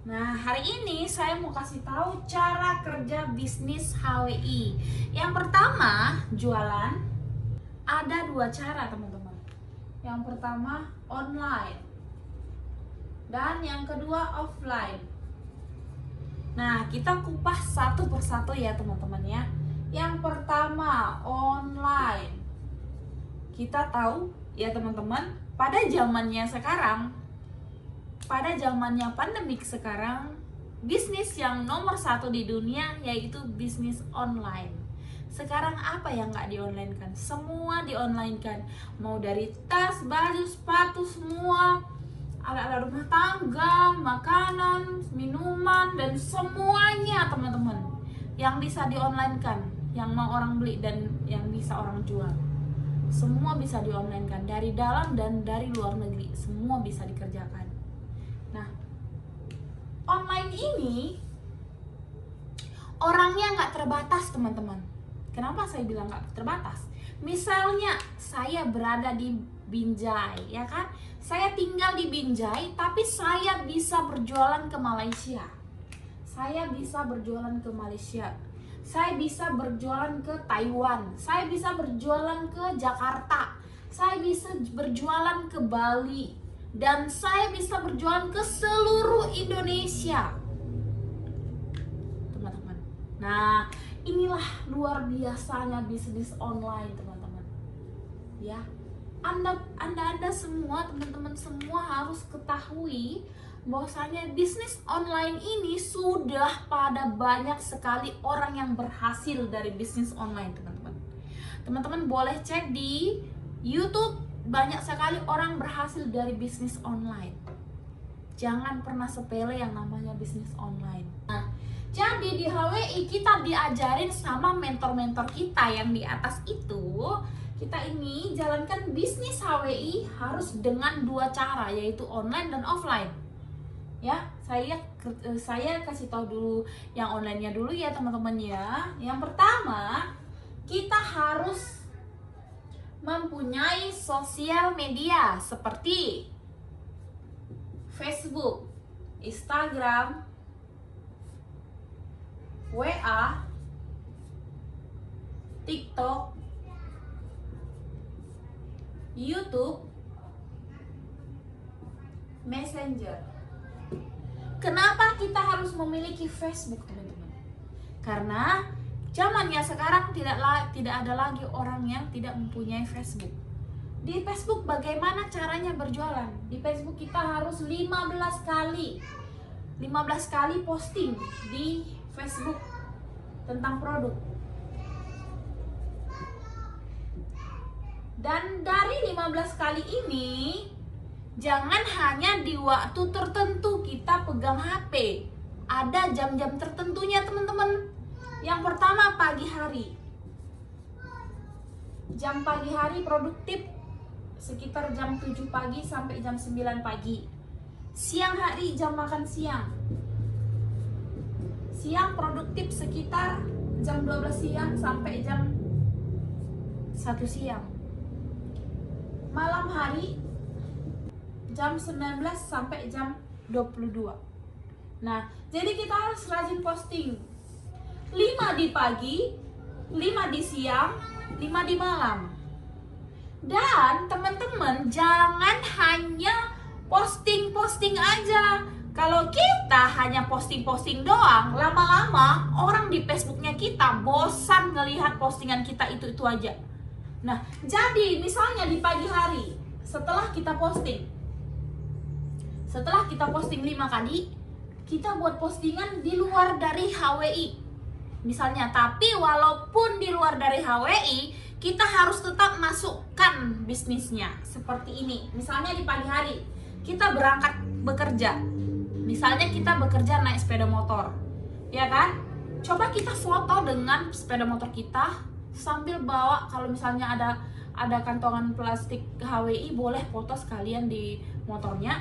Nah, hari ini saya mau kasih tahu cara kerja bisnis HWI. Yang pertama, jualan. Ada dua cara, teman-teman. Yang pertama, online. Dan yang kedua, offline. Nah, kita kupas satu persatu ya, teman-teman ya. Yang pertama, online. Kita tahu ya, teman-teman, pada zamannya sekarang, pada zamannya pandemik sekarang, bisnis yang nomor satu di dunia yaitu bisnis online. Sekarang apa yang nggak di-online-kan? Semua di-online-kan. Mau dari tas, baju, sepatu, semua. Alat-alat rumah tangga, makanan, minuman, dan semuanya, teman-teman. Yang bisa di-online-kan, yang mau orang beli dan yang bisa orang jual. Semua bisa di-online-kan, dari dalam dan dari luar negeri. Semua bisa dikerjakan. Nah, online ini orangnya nggak terbatas, teman-teman. Kenapa saya bilang nggak terbatas? Misalnya saya berada di Binjai, ya kan? Saya tinggal di Binjai, tapi saya bisa berjualan ke Malaysia. Saya bisa berjualan ke Malaysia. Saya bisa berjualan ke Taiwan. Saya bisa berjualan ke Jakarta. Saya bisa berjualan ke Bali. Dan saya bisa berjualan ke seluruh Indonesia, teman-teman. Nah, inilah luar biasanya bisnis online, teman-teman. Ya, anda semua, teman-teman semua harus ketahui bahwasanya bisnis online ini sudah pada banyak sekali orang yang berhasil dari bisnis online, teman-teman. Teman-teman boleh cek di YouTube, banyak sekali orang berhasil dari bisnis online. Jangan pernah sepele yang namanya bisnis online. Nah, jadi di HWI kita diajarin sama mentor-mentor kita yang di atas itu. Kita ini jalankan bisnis HWI harus dengan dua cara, yaitu online dan offline. Ya, saya kasih tahu dulu yang online-nya dulu ya, teman-teman ya. Yang pertama, kita harus mempunyai sosial media seperti Facebook, Instagram, WA, TikTok, YouTube, Messenger. Kenapa kita harus memiliki Facebook, teman-teman? Karena zamannya sekarang tidak ada lagi orang yang tidak mempunyai Facebook. Di Facebook bagaimana caranya berjualan? Di Facebook kita harus 15 kali posting di Facebook tentang produk. Dan dari 15 kali ini, jangan hanya di waktu tertentu kita pegang HP. Ada jam-jam tertentunya, teman-teman. Yang pertama, pagi hari. Jam pagi hari produktif sekitar jam 7 pagi sampai jam 9 pagi. Siang hari jam makan siang. Siang produktif sekitar jam 12 siang sampai jam 1 siang. Malam hari jam 19 sampai jam 22. Nah, jadi kita harus rajin posting. 5 di pagi, 5 di siang, 5 di malam. Dan teman-teman jangan hanya posting-posting aja. Kalau kita hanya posting-posting doang, lama-lama orang di Facebooknya kita bosan ngelihat postingan kita itu aja. Nah, jadi misalnya di pagi hari setelah kita posting 5 kali, kita buat postingan di luar dari HWI. Misalnya, tapi walaupun di luar dari HWI, kita harus tetap masukkan bisnisnya seperti ini. Misalnya di pagi hari kita berangkat bekerja, misalnya kita bekerja naik sepeda motor, ya kan? Coba kita foto dengan sepeda motor kita sambil bawa, kalau misalnya ada kantongan plastik HWI, boleh foto sekalian di motornya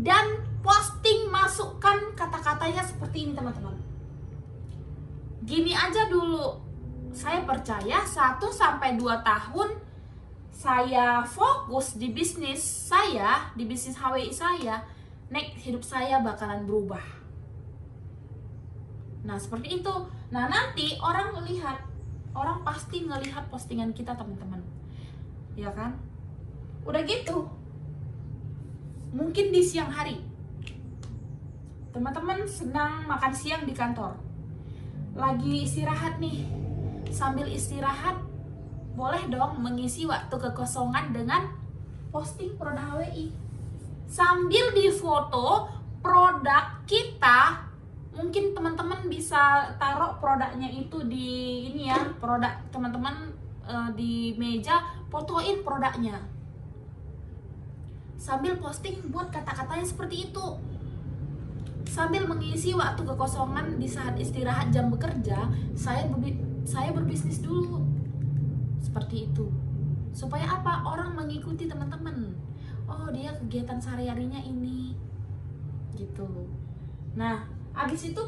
dan posting, masukkan kata-katanya seperti ini, teman-teman. Gini aja dulu, saya percaya 1-2 tahun saya fokus di bisnis saya, di bisnis HWI saya, next hidup saya bakalan berubah. Nah seperti itu. Nah nanti orang pasti ngelihat postingan kita teman-teman, ya kan? Udah gitu, mungkin di siang hari teman-teman sedang makan siang di kantor, lagi istirahat nih. Sambil istirahat, boleh dong mengisi waktu kekosongan dengan posting produk HWI. Sambil difoto produk kita, mungkin teman-teman bisa taruh produknya itu di ini ya, produk teman-teman di meja, fotoin produknya. Sambil posting buat kata-katanya seperti itu. Sambil mengisi waktu kekosongan di saat istirahat jam bekerja, saya berbisnis dulu. Seperti itu. Supaya apa? Orang mengikuti teman-teman. Oh, dia kegiatan sehari-harinya ini. Gitu. Nah, habis itu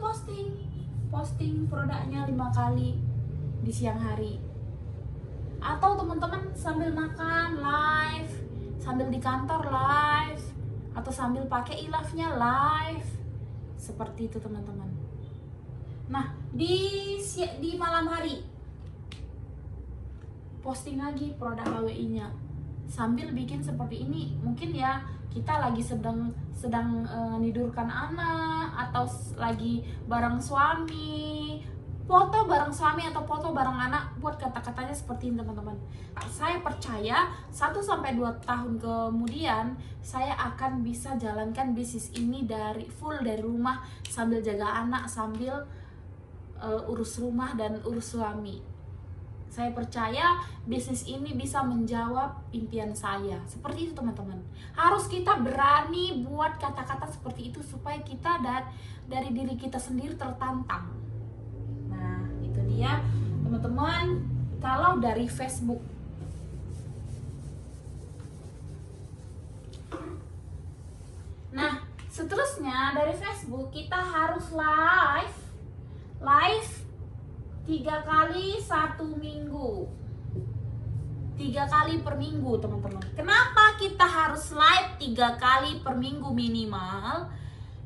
posting produknya 5 kali di siang hari. Atau teman-teman sambil makan live, sambil di kantor live, atau sambil pakai ilafnya live. Seperti itu teman-teman. Nah, di malam hari posting lagi produk HWI-nya sambil bikin seperti ini. Mungkin ya kita lagi sedang nidurkan anak, atau lagi bareng suami, foto bareng suami atau foto bareng anak, buat kata-katanya seperti ini teman-teman. Saya percaya 1-2 tahun kemudian saya akan bisa jalankan bisnis ini full dari rumah, sambil jaga anak, sambil urus rumah dan urus suami. Saya percaya bisnis ini bisa menjawab impian saya. Seperti itu teman-teman. Harus kita berani buat kata-kata seperti itu supaya kita dari diri kita sendiri tertantang. Nah, itu dia teman-teman. Kalau dari Facebook, nah seterusnya dari Facebook kita harus live 3 kali 1 minggu, 3 kali per minggu teman-teman. Kenapa kita harus live 3 kali per minggu minimal?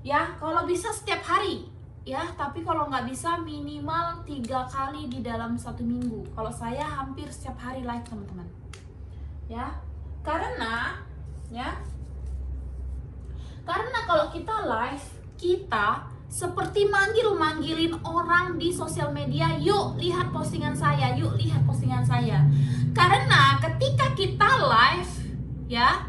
Ya, kalau bisa setiap hari ya, tapi kalau nggak bisa minimal 3 kali di dalam 1 minggu. Kalau saya hampir setiap hari live teman-teman. Ya, karena kalau kita live, kita seperti manggilin orang di sosial media, yuk lihat postingan saya, yuk lihat postingan saya. Karena ketika kita live ya,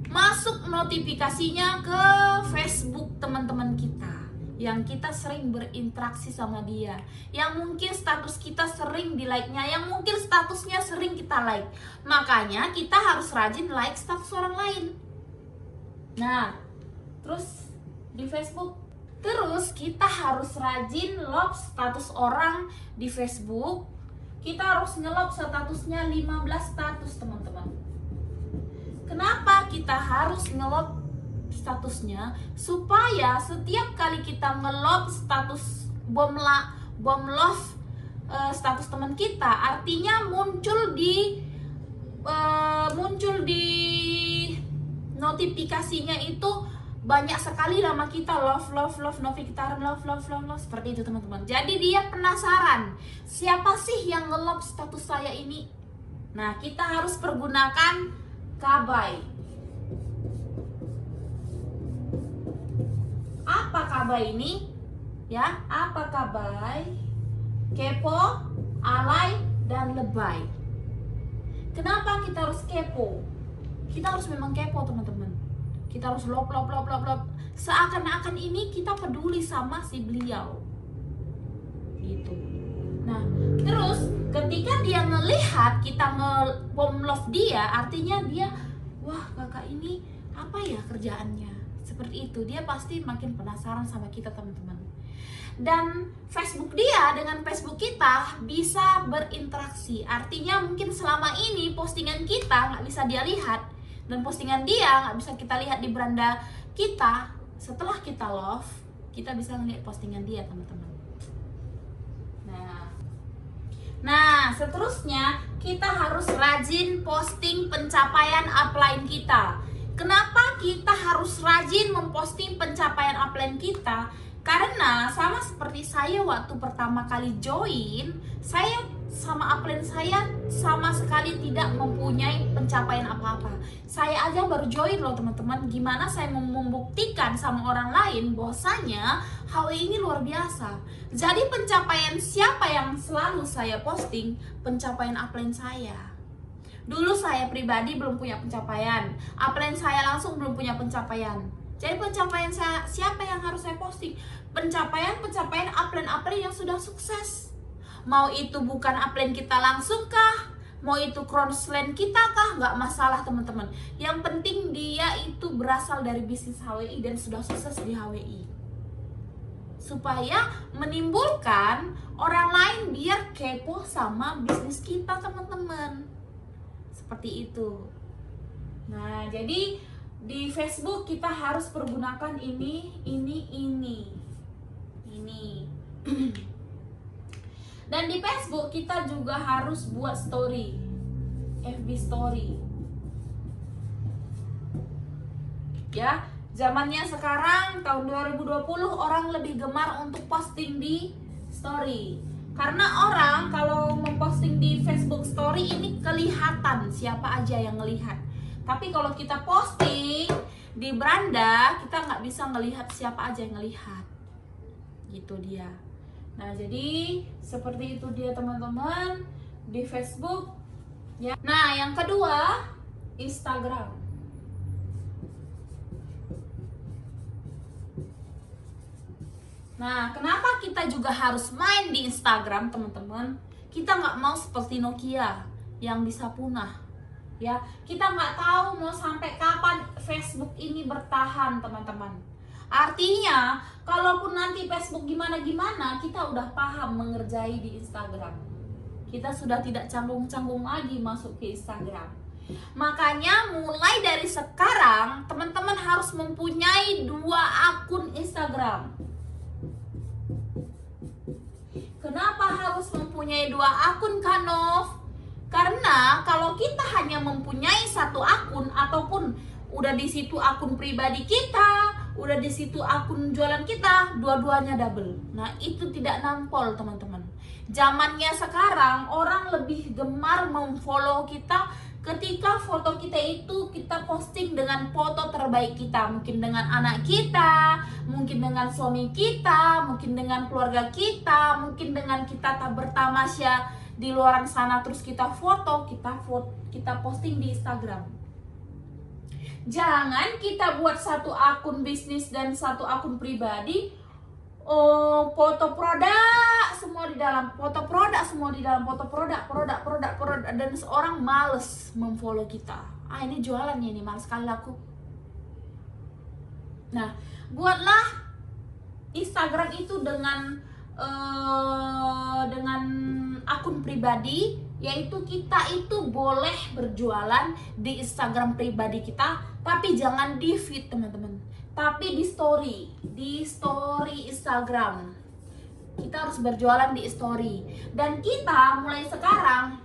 masuk notifikasinya ke Facebook teman-teman kita yang kita sering berinteraksi sama dia, yang mungkin status kita sering di like-nya, yang mungkin statusnya sering kita like. Makanya kita harus rajin like status orang lain. Nah, terus di Facebook, terus kita harus rajin love status orang di Facebook. Kita harus nge-love statusnya 15 status teman-teman. Kenapa kita harus nge-love statusnya? Supaya setiap kali kita nge-love status bom love status teman kita, artinya muncul di notifikasinya itu banyak sekali nama kita, love, notifikasi love, seperti itu teman-teman. Jadi dia penasaran, siapa sih yang nge-love status saya ini? Nah, kita harus pergunakan Kabai. Apa Kabai ini? Ya, apa Kabai? Kepo, alay, dan lebay. Kenapa kita harus kepo? Kita harus memang kepo teman-teman. Kita harus love. Seakan-akan ini kita peduli sama si beliau. Gitu. Nah, terus ketika dia ngelihat kita nge-bom love dia, artinya dia, wah kakak ini apa ya kerjaannya? Seperti itu. Dia pasti makin penasaran sama kita teman-teman. Dan Facebook dia dengan Facebook kita bisa berinteraksi. Artinya mungkin selama ini postingan kita nggak bisa dia lihat, dan postingan dia nggak bisa kita lihat di beranda kita. Setelah kita love, kita bisa ngeliat postingan dia teman-teman. Nah, seterusnya kita harus rajin posting pencapaian upline kita. Kenapa kita harus rajin memposting pencapaian upline kita? Karena sama seperti saya waktu pertama kali join, saya sama upline saya sama sekali tidak mempunyai pencapaian apa-apa. Saya aja baru join loh teman-teman. Gimana saya membuktikan sama orang lain bahwasanya HWI ini luar biasa. Jadi pencapaian siapa yang selalu saya posting? Pencapaian upline saya. Dulu saya pribadi belum punya pencapaian, upline saya langsung belum punya pencapaian. Jadi pencapaian saya, siapa yang harus saya posting? Pencapaian upline-upline yang sudah sukses. Mau itu bukan upline kita langsung kah? Mau itu crossline kita kah? Nggak masalah teman-teman. Yang penting dia itu berasal dari bisnis HWI dan sudah sukses di HWI. Supaya menimbulkan orang lain biar kepo sama bisnis kita teman-teman. Seperti itu. Nah, jadi di Facebook kita harus pergunakan ini. Dan di Facebook kita juga harus buat story, FB story. Ya, zamannya sekarang tahun 2020 orang lebih gemar untuk posting di story. Karena orang kalau memposting di Facebook story ini kelihatan siapa aja yang ngelihat. Tapi kalau kita posting di beranda, kita nggak bisa ngelihat siapa aja yang ngelihat. Gitu dia. Nah, jadi seperti itu dia teman-teman di Facebook. Ya. Nah, yang kedua, Instagram. Nah, kenapa kita juga harus main di Instagram teman-teman? Kita nggak mau seperti Nokia yang bisa punah. Ya, kita nggak tahu mau sampai kapan Facebook ini bertahan teman-teman. Artinya, kalaupun nanti Facebook gimana-gimana, kita udah paham mengerjai di Instagram. Kita sudah tidak canggung-canggung lagi masuk ke Instagram. Makanya mulai dari sekarang, teman-teman harus mempunyai 2 akun Instagram. Kenapa harus mempunyai 2 akun, Kanov? Karena kalau kita hanya mempunyai 1 akun ataupun udah di situ akun pribadi kita, udah di situ akun jualan kita, dua-duanya double. Nah, itu tidak nampol teman-teman. Zamannya sekarang orang lebih gemar memfollow kita ketika foto kita itu kita posting dengan foto terbaik kita, mungkin dengan anak kita, mungkin dengan suami kita, mungkin dengan keluarga kita, mungkin dengan kita tak bertamasya di luar sana, terus kita foto, kita posting di Instagram. Jangan kita buat 1 akun bisnis dan 1 akun pribadi. Foto produk semua di dalam, foto produk dan seorang males memfollow kita. Ini jualan ini males sekali aku. Nah, buatlah Instagram itu dengan akun pribadi, yaitu kita itu boleh berjualan di Instagram pribadi kita, tapi jangan di feed teman-teman, tapi di story Instagram. Kita harus berjualan di story, dan kita mulai sekarang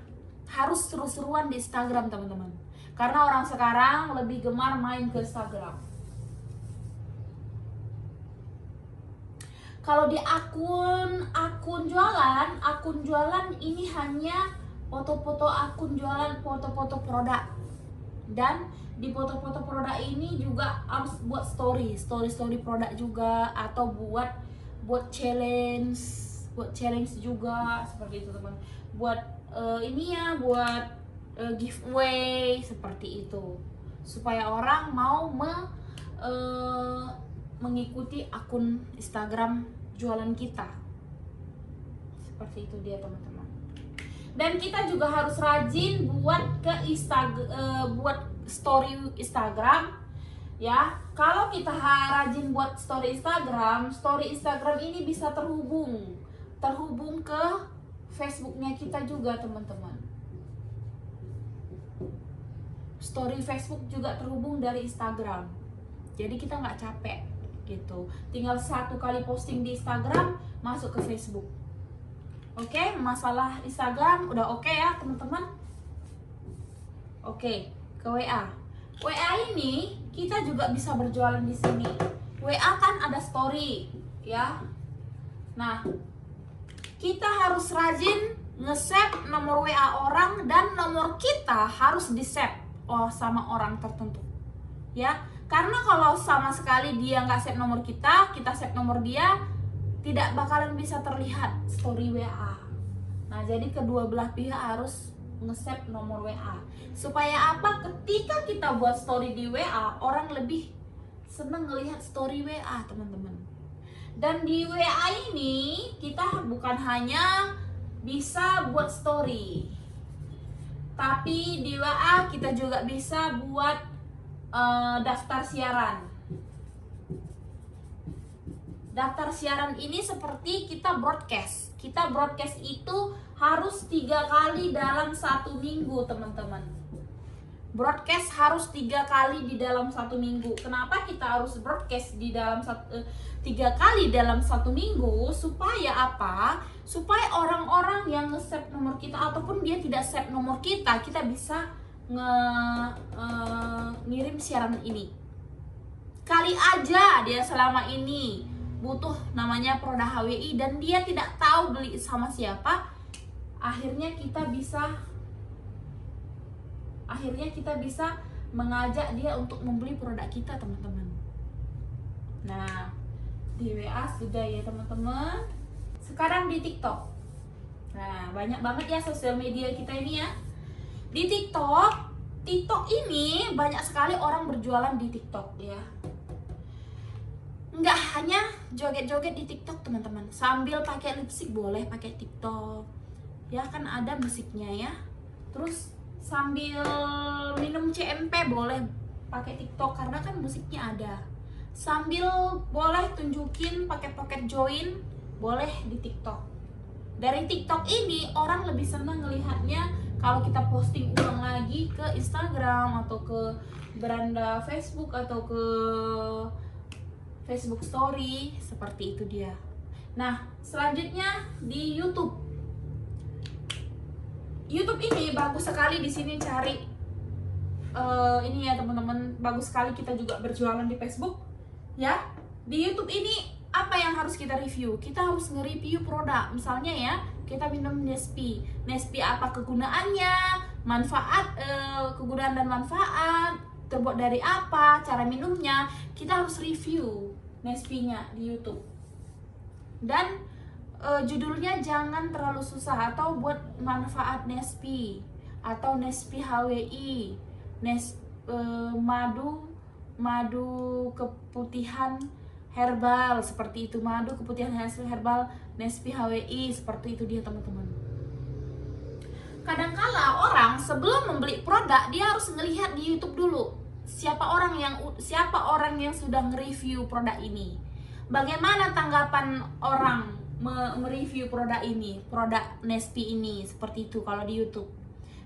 harus seru-seruan di Instagram teman-teman, karena orang sekarang lebih gemar main ke Instagram. Kalau di akun jualan ini hanya foto-foto akun jualan, foto-foto produk. Dan di foto-foto produk ini juga harus buat story produk juga, atau buat challenge juga seperti itu teman. Buat buat giveaway seperti itu, supaya orang mau mengikuti akun Instagram jualan kita. Seperti itu dia teman-teman. Dan kita juga harus rajin buat buat story Instagram. Ya, kalau kita rajin buat story Instagram ini bisa terhubung ke Facebooknya kita juga teman-teman. Story Facebook juga terhubung dari Instagram. Jadi kita nggak capek gitu. Tinggal 1 kali posting di Instagram masuk ke Facebook. Oke, masalah Instagram udah oke ya teman-teman. Oke, ke WA. WA ini kita juga bisa berjualan di sini. WA kan ada story, ya. Nah, kita harus rajin nge-save nomor WA orang dan nomor kita harus di-save sama orang tertentu. Ya, karena kalau sama sekali dia nggak save nomor kita save nomor dia, tidak bakalan bisa terlihat story WA. Nah, jadi kedua belah pihak harus nge-save nomor WA. Supaya apa? Ketika kita buat story di WA, orang lebih seneng ngelihat story WA, teman-teman. Dan di WA ini kita bukan hanya bisa buat story, tapi di WA kita juga bisa buat daftar siaran. Daftar siaran ini seperti kita broadcast. Kita broadcast itu harus 3 kali dalam 1 minggu, teman-teman. Broadcast harus 3 kali di dalam 1 minggu. Kenapa kita harus broadcast di dalam 3 kali dalam 1 minggu? Supaya apa? Supaya orang-orang yang nge-save nomor kita ataupun dia tidak save nomor kita bisa ngirim siaran ini. Kali aja dia selama ini butuh namanya produk HWI dan dia tidak tahu beli sama siapa, akhirnya kita bisa mengajak dia untuk membeli produk kita, teman-teman. Nah, di WA sudah ya, teman-teman. Sekarang di TikTok. Nah, banyak banget ya sosial media kita ini ya. Di TikTok ini banyak sekali orang berjualan di TikTok ya. Nggak hanya joget-joget di TikTok, teman-teman. Sambil pakai lipstick boleh pakai TikTok. Ya kan ada musiknya ya. Terus sambil minum CMP boleh pakai TikTok karena kan musiknya ada. Sambil boleh tunjukin pakai pocket join boleh di TikTok. Dari TikTok ini orang lebih senang ngelihatnya kalau kita posting ulang lagi ke Instagram atau ke beranda Facebook atau ke Facebook Story, seperti itu dia. Nah, selanjutnya di YouTube. YouTube ini bagus sekali di sini cari ini ya, teman-teman. Bagus sekali kita juga berjualan di Facebook, ya. Di YouTube ini apa yang harus kita review? Kita harus nge-review produk. Misalnya ya, kita minum Nespi. Nespi apa kegunaannya, manfaat, kegunaan dan manfaat, terbuat dari apa, cara minumnya. Kita harus review Nespi-nya di YouTube. Dan judulnya jangan terlalu susah, atau buat manfaat Nespi atau Nespi HWI, madu keputihan herbal, seperti itu. Madu keputihan herbal Nespi HWI, seperti itu dia, teman-teman. Kadangkala orang sebelum membeli produk dia harus ngelihat di YouTube dulu siapa orang yang sudah nge-review produk ini, bagaimana tanggapan orang mereview produk ini, produk Nespi ini, seperti itu kalau di YouTube.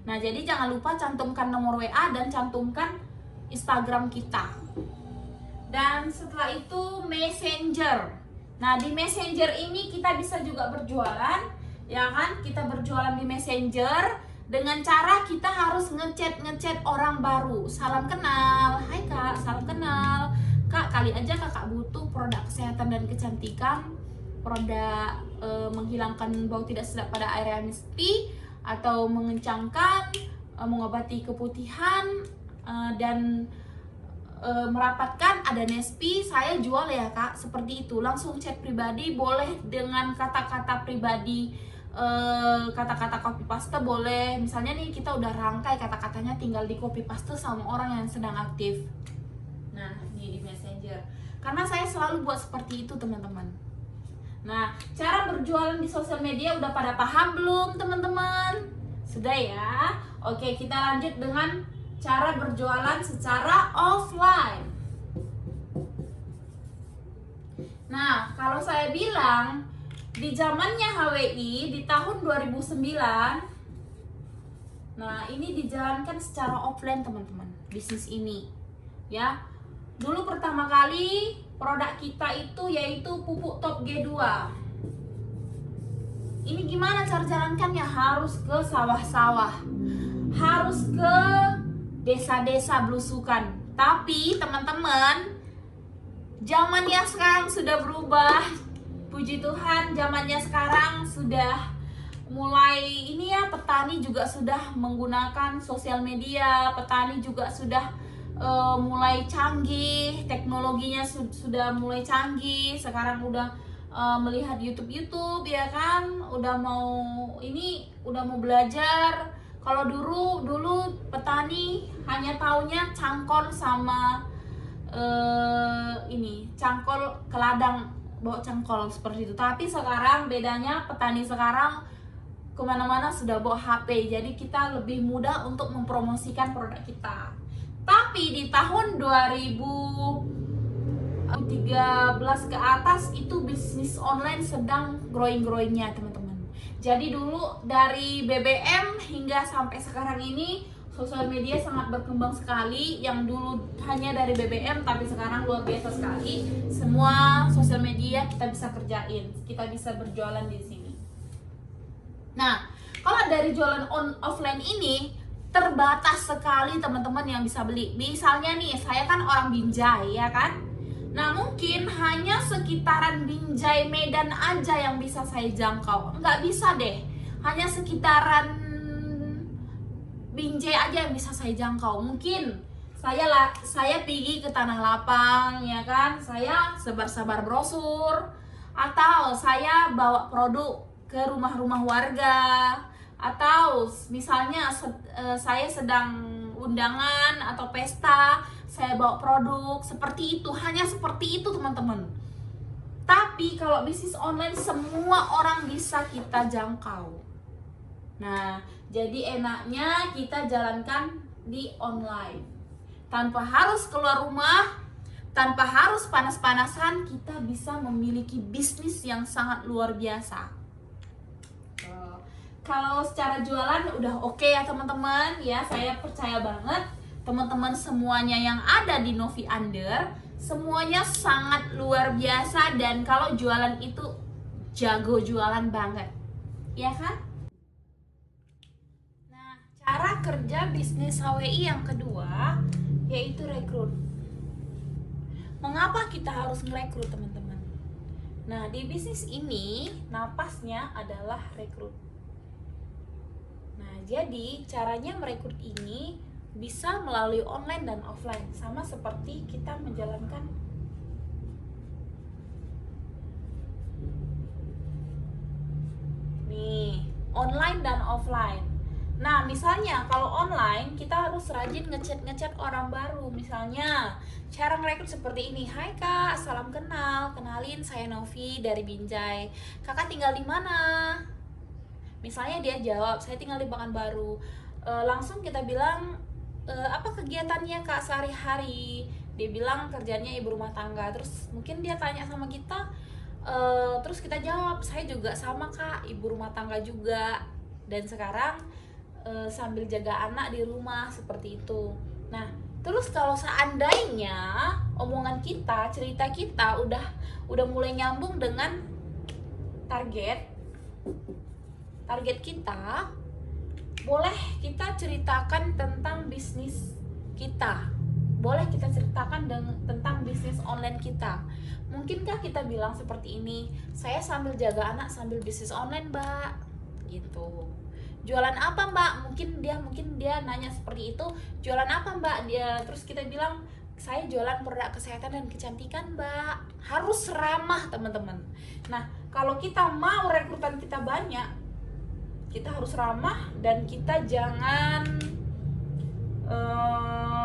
Nah, jadi jangan lupa cantumkan nomor WA dan cantumkan Instagram kita. Dan setelah itu Messenger. Nah, di Messenger ini kita bisa juga berjualan, ya kan? Kita berjualan di Messenger dengan cara kita harus ngechat orang baru. Salam kenal, hai kak, salam kenal. Kak, kali aja kakak butuh produk kesehatan dan kecantikan, produk menghilangkan bau tidak sedap pada area Nespi, atau mengencangkan, mengobati keputihan, dan merapatkan, ada Nespi, saya jual ya kak, seperti itu. Langsung chat pribadi boleh dengan kata-kata pribadi, kata-kata copy paste boleh. Misalnya nih kita udah rangkai kata-katanya, tinggal di copy paste sama orang yang sedang aktif. Nah, ini di Messenger. Karena saya selalu buat seperti itu, teman-teman. Nah, cara berjualan di sosial media udah pada paham belum, teman-teman? Sudah ya? Oke, kita lanjut dengan cara berjualan secara offline. Nah, kalau saya bilang di zamannya HWI di tahun 2009, nah ini dijalankan secara offline, teman-teman, bisnis ini. Ya, dulu pertama kali produk kita itu yaitu pupuk Top G2. Ini gimana cara jalankannya? Harus ke sawah-sawah, harus ke desa-desa belusukan. Tapi teman-teman, zaman yang sekarang sudah berubah. puji Tuhan zamannya sekarang sudah mulai ini ya, petani juga sudah menggunakan sosial media, petani juga sudah mulai canggih, teknologinya sudah mulai canggih. Sekarang udah melihat YouTube ya kan, udah mau belajar. Kalau dulu petani hanya taunya cangkol sama cangkol ke ladang, bawa cangkol seperti itu. Tapi sekarang bedanya, petani sekarang kemana-mana sudah bawa HP, jadi kita lebih mudah untuk mempromosikan produk kita. Tapi di tahun 2013 ke atas itu bisnis online sedang growing-growingnya teman-teman. Jadi dulu dari BBM hingga sampai sekarang ini sosial media sangat berkembang sekali. Yang dulu hanya dari BBM tapi sekarang luar biasa sekali. Semua sosial media kita bisa kerjain, kita bisa berjualan di sini. Nah, kalau dari jualan offline ini terbatas sekali teman-teman yang bisa beli. Misalnya nih, saya kan orang Binjai ya kan. Nah, mungkin hanya sekitaran Binjai Medan aja yang bisa saya jangkau. Nggak bisa deh, hanya sekitaran Binjai aja yang bisa saya jangkau. Mungkin saya pergi ke Tanah Lapang ya kan, saya sebar-sebar brosur, atau saya bawa produk ke rumah-rumah warga, atau misalnya saya sedang undangan atau pesta, saya bawa produk seperti itu. Hanya seperti itu teman-teman. Tapi kalau bisnis online semua orang bisa kita jangkau. Nah, jadi enaknya kita jalankan di online. Tanpa harus keluar rumah, tanpa harus panas-panasan, kita bisa memiliki bisnis yang sangat luar biasa. Kalau secara jualan udah oke ya teman-teman ya, saya percaya banget teman-teman semuanya yang ada di Novi Under semuanya sangat luar biasa, dan kalau jualan itu jago jualan banget, ya kan? Nah, cara kerja bisnis HWI yang kedua yaitu rekrut. Mengapa kita harus merekrut teman-teman? Nah, di bisnis ini napasnya adalah rekrut. Nah, jadi caranya merekrut ini bisa melalui online dan offline, sama seperti kita menjalankan nih, online dan offline. Nah, misalnya kalau online kita harus rajin ngechat orang baru. Misalnya cara merekrut seperti ini. Hai Kak, salam kenal. Kenalin, saya Novi dari Binjai. Kakak tinggal di mana? Misalnya dia jawab, saya tinggal di Pekanbaru. Langsung kita bilang, apa kegiatannya Kak sehari-hari? Dia bilang kerjanya ibu rumah tangga. Terus mungkin dia tanya sama kita, terus kita jawab, saya juga sama Kak, ibu rumah tangga juga, dan sekarang sambil jaga anak di rumah, seperti itu. Nah, terus kalau seandainya omongan kita, cerita kita udah mulai nyambung dengan target kita, boleh kita ceritakan tentang bisnis kita, boleh kita ceritakan tentang bisnis online kita. Mungkinkah kita bilang seperti ini, saya sambil jaga anak sambil bisnis online Mbak, gitu. Jualan apa Mbak? Mungkin dia nanya seperti itu, jualan apa Mbak? Terus kita bilang, saya jualan produk kesehatan dan kecantikan Mbak. Harus ramah teman-teman. Nah, kalau kita mau rekrutan kita banyak, kita harus ramah dan kita jangan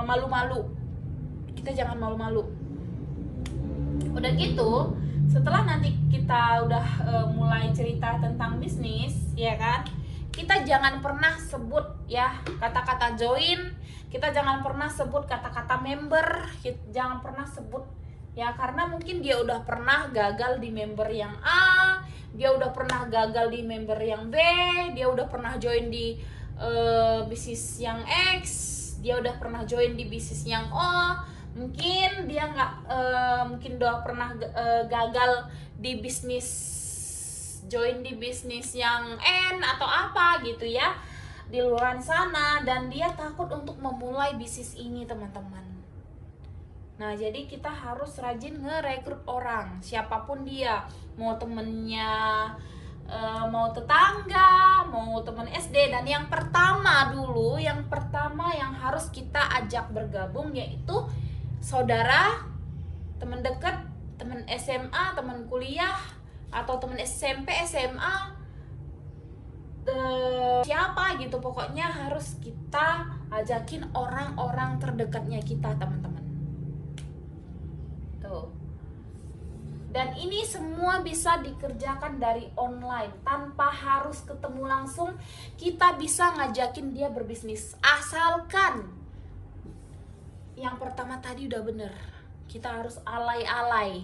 malu-malu. Kita jangan malu-malu. Udah gitu, setelah nanti kita udah mulai cerita tentang bisnis, ya kan? Kita jangan pernah sebut ya kata-kata join, kita jangan pernah sebut kata-kata member, jangan pernah sebut ya, karena mungkin dia udah pernah gagal di member yang A, dia udah pernah gagal di member yang B, dia udah pernah join di bisnis yang X, dia udah pernah join di bisnis yang O, mungkin dia mungkin udah pernah gagal di join di bisnis yang N atau apa gitu ya di luar sana, dan dia takut untuk memulai bisnis ini teman-teman. Nah, jadi kita harus rajin ngerekrut orang, siapapun dia, mau temennya, mau tetangga, mau teman SD. Dan yang pertama yang harus kita ajak bergabung yaitu saudara, teman dekat, teman SMA, teman kuliah, atau teman SMP, SMA, siapa gitu, pokoknya harus kita ajakin orang-orang terdekatnya kita, teman-teman. Tuh. Dan ini semua bisa dikerjakan dari online tanpa harus ketemu langsung. Kita bisa ngajakin dia berbisnis, asalkan yang pertama tadi udah bener. Kita harus alay-alay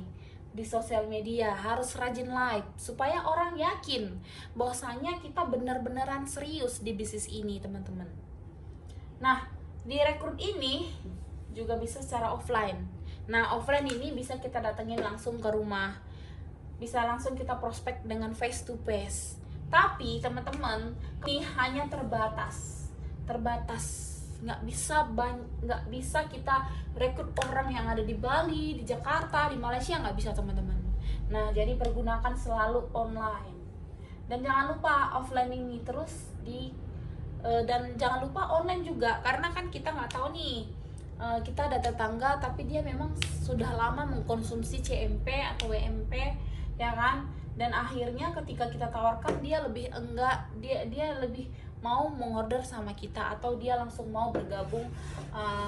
di sosial media, harus rajin live supaya orang yakin bahwasanya kita bener-beneran serius di bisnis ini, teman-teman. Nah, di rekrut ini juga bisa secara offline. Nah, offline ini bisa kita datengin langsung ke rumah, bisa langsung kita prospek dengan face to face. Tapi teman-teman, ini hanya terbatas, nggak bisa kita rekrut orang yang ada di Bali, di Jakarta, di Malaysia, nggak bisa, teman-teman. Nah, jadi pergunakan selalu online. Dan jangan lupa offline ini terus dan jangan lupa online juga, karena kan kita nggak tahu nih, kita ada tetangga tapi dia memang sudah lama mengkonsumsi CMP atau WMP, ya kan? Dan akhirnya ketika kita tawarkan, dia lebih enggak, dia lebih mau mengorder sama kita, atau dia langsung mau bergabung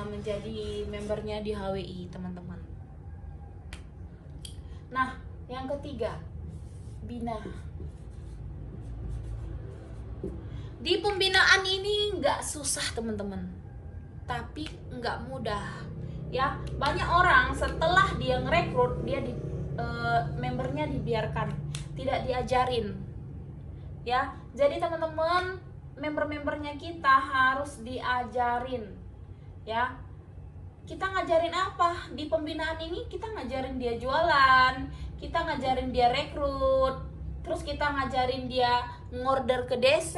menjadi membernya di HWI, teman-teman. Nah, yang ketiga, bina. Di pembinaan ini nggak susah, teman-teman, tapi nggak mudah, ya. Banyak orang setelah dia ngerekrut, dia membernya dibiarkan, tidak diajarin, ya. Jadi teman-teman, member-membernya kita harus diajarin, ya. Kita ngajarin apa? Di pembinaan ini kita ngajarin dia jualan, kita ngajarin dia rekrut, terus kita ngajarin dia ngorder ke DC,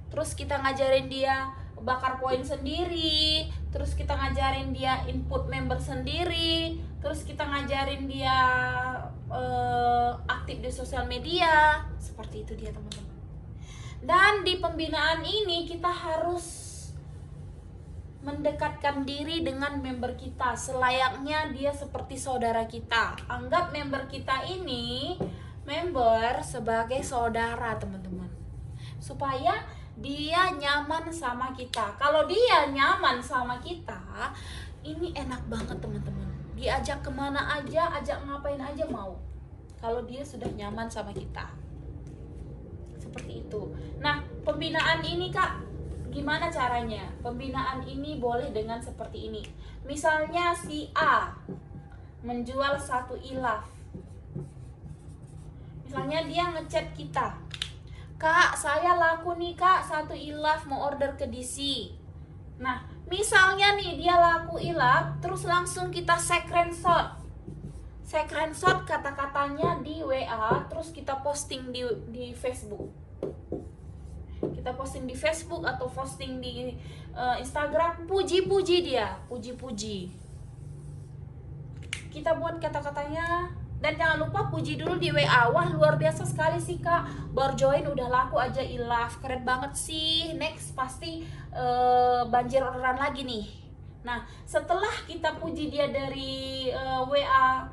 terus kita ngajarin dia bakar poin sendiri, terus kita ngajarin dia input member sendiri, terus kita ngajarin dia aktif di sosial media. Seperti itu dia, teman-teman. Dan di pembinaan ini kita harus mendekatkan diri dengan member kita selayaknya dia seperti saudara kita. Anggap member kita ini member sebagai saudara, teman-teman, supaya dia nyaman sama kita. Kalau dia nyaman sama kita, ini enak banget, teman-teman. Diajak kemana aja, ajak ngapain aja mau, kalau dia sudah nyaman sama kita. Seperti itu. Nah, pembinaan ini, Kak, gimana caranya? Pembinaan ini boleh dengan seperti ini. Misalnya si A menjual satu ilaf. Misalnya dia ngechat kita, "Kak, saya laku nih, Kak, satu ilaf, mau order ke DC." Nah, misalnya nih dia laku ilaf, terus langsung kita screenshot kata-katanya di WA, terus kita posting di Facebook. Kita posting di Facebook atau posting di Instagram, puji-puji dia, puji-puji. Kita buat kata-katanya. Dan jangan lupa puji dulu di WA. "Wah, luar biasa sekali sih, Kak, baru join udah laku aja ilaf, keren banget sih, next pasti banjir orderan lagi nih." Nah, setelah kita puji dia dari WA,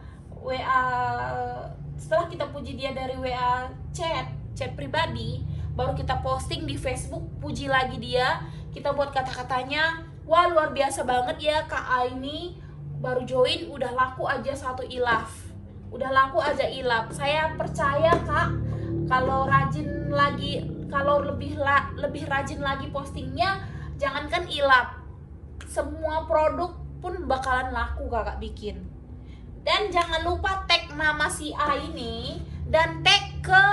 setelah kita puji dia dari WA chat pribadi, baru kita posting di Facebook, puji lagi dia. Kita buat kata-katanya, "Wah, luar biasa banget ya, Kak A ini baru join udah laku aja satu ilaf. Udah laku aja ilaf. Saya percaya, Kak, kalau lebih rajin lagi postingnya, jangankan ilaf, semua produk pun bakalan laku Kakak bikin." Dan jangan lupa tag nama si A ini dan tag ke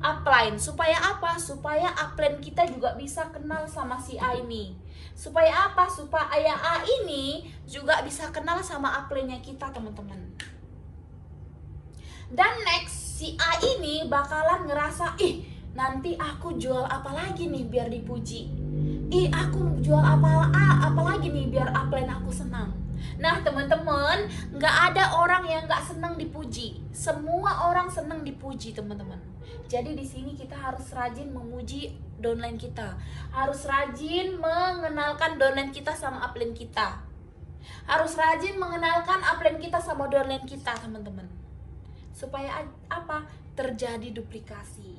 upline. Supaya apa? Supaya upline kita juga bisa kenal sama si A ini. Supaya apa? Supaya A ini juga bisa kenal sama upline-nya kita, teman-teman. Dan next, si A ini bakalan ngerasa, "Ih, nanti aku jual apa lagi nih biar dipuji? Ih, aku jual apa lagi nih biar upline aku senang?" Nah teman-teman, nggak ada orang yang nggak senang dipuji. Semua orang senang dipuji teman-teman. Jadi di sini kita harus rajin memuji downline kita, harus rajin mengenalkan downline kita sama upline kita, harus rajin mengenalkan upline kita sama downline kita teman-teman. Supaya apa? Terjadi duplikasi.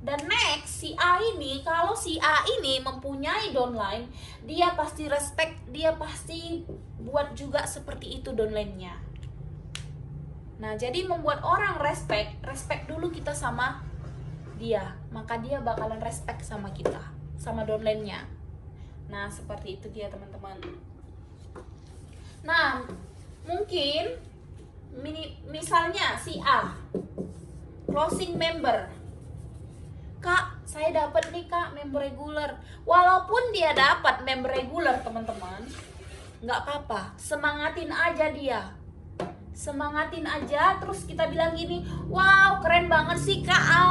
Dan next, si A ini, kalau si A ini mempunyai downline, dia pasti respect, dia pasti buat juga seperti itu downline-nya. Nah, jadi membuat orang respect dulu kita sama dia, maka dia bakalan respect sama kita, sama downline-nya. Nah, seperti itu dia teman-teman. Nah, mungkin misalnya si A closing member, Kak, saya dapat nih Kak member regular. Walaupun dia dapat member regular teman-teman, nggak apa-apa, semangatin aja dia, semangatin aja. Terus kita bilang gini, wow keren banget sih Kak A,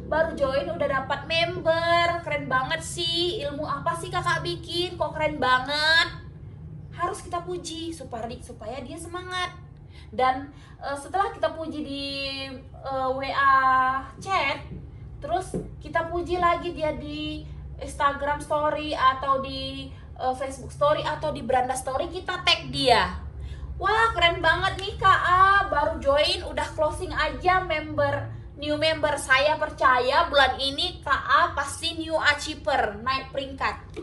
baru join udah dapat member, keren banget sih, ilmu apa sih kakak bikin, kok keren banget. Harus kita puji supaya dia semangat. Dan setelah kita puji di WA chat, terus kita puji lagi dia di Instagram story atau di Facebook story atau di Beranda story, kita tag dia. Wah keren banget nih Kak A, baru join udah closing aja new member. Saya percaya bulan ini Kak A pasti new achiever, naik peringkat.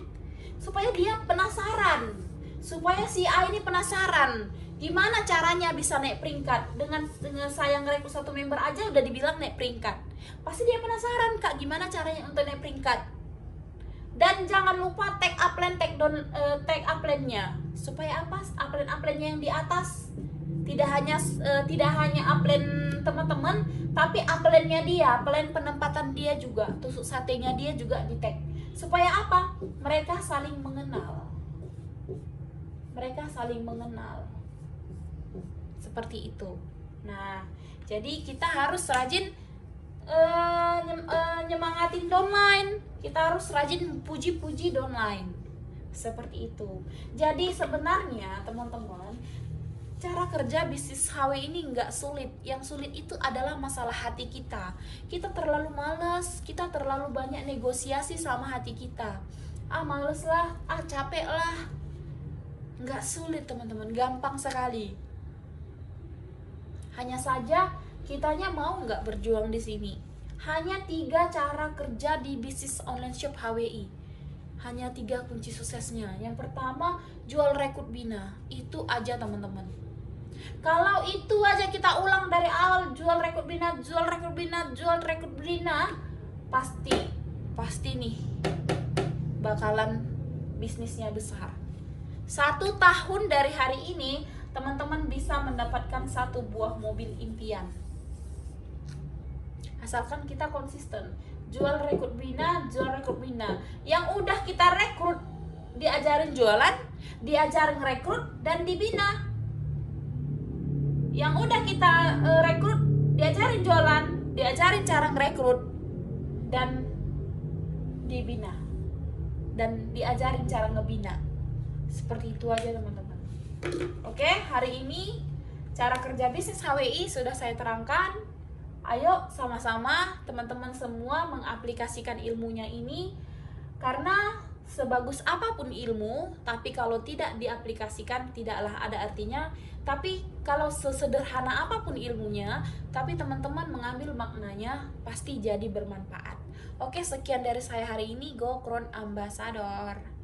Supaya dia penasaran, supaya si A ini penasaran gimana caranya bisa naik peringkat. Dengan saya ngerekrut satu member aja udah dibilang naik peringkat, pasti dia penasaran Kak gimana caranya untuk naik peringkat. Dan jangan lupa tag upline, tag upline-nya, supaya apa? Upline-nya yang di atas tidak hanya upline teman-teman, tapi upline-nya dia, upline penempatan dia juga, tusuk satenya dia juga di tag. Supaya apa? Mereka saling mengenal. Seperti itu. Nah, jadi kita harus rajin nyemangatin downline. Kita harus rajin puji-puji downline. Seperti itu. Jadi sebenarnya teman-teman, cara kerja bisnis HW ini nggak sulit. Yang sulit itu adalah masalah hati kita. Kita terlalu malas, kita terlalu banyak negosiasi sama hati kita. Males lah, capek lah. Nggak sulit teman-teman, gampang sekali. Hanya saja kitanya mau nggak berjuang di sini. Hanya 3 cara kerja di bisnis online shop HWI. Hanya 3 kunci suksesnya. Yang pertama, jual rekrut bina. Itu aja teman-teman. Kalau itu aja kita ulang dari awal, jual rekrut bina, pasti nih bakalan bisnisnya besar. 1 tahun dari hari ini teman-teman bisa mendapatkan 1 buah mobil impian. Asalkan kita konsisten, jual rekrut bina. Yang udah kita rekrut, diajarin jualan, diajarin rekrut, dan dibina. Yang udah kita rekrut, diajarin jualan, diajarin cara ngerekrut, dan dibina, dan diajarin cara ngebina. Seperti itu aja teman-teman. Oke, hari ini cara kerja bisnis HWI sudah saya terangkan. Ayo sama-sama teman-teman semua mengaplikasikan ilmunya ini. Karena sebagus apapun ilmu, tapi kalau tidak diaplikasikan tidaklah ada artinya. Tapi kalau sesederhana apapun ilmunya, tapi teman-teman mengambil maknanya, pasti jadi bermanfaat. Oke, sekian dari saya hari ini. Go Crown Ambassador.